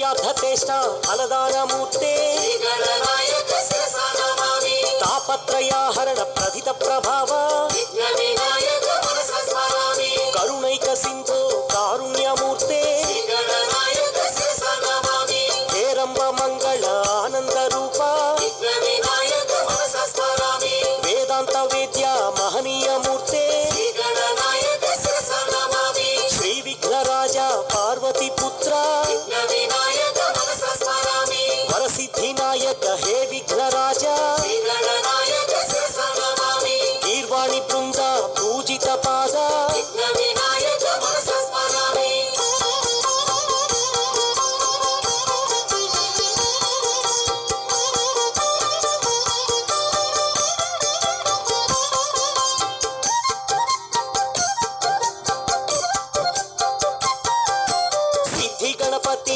ಶ್ರೇಯಾರ್ಧತೇಷ್ಟ ಫಲದಾನಮೂರ್ತೆ ತಾಪತ್ರಯಾಹರಣ ಪ್ರಥಿತ ಪ್ರಭಾವ ಕರುಣೈಕ ಸಿಂಧು ಕಾರುಣ್ಯಮೂರ್ತೆ ಹೇರಂಬ ಮಂಗಳ ಆನಂದ ರೂಪ ವೇದಾಂತ ವೇದ್ಯ ಮಹನೀಯ ಮೂರ್ತೆ ಶ್ರೀ ವಿಘ್ನರಾಜ ಪಾರ್ವತಿ ಪುತ್ರ ವರಸಿದ್ಧಿನಾಯಕ ಹೇ ವಿಘ್ನರಾಜ ಗೀರ್ವಾಣಿ ಬೃಂದ ಪೂಜಿತ ಪಾದ ಸಿದ್ಧಿ ಗಣಪತಿ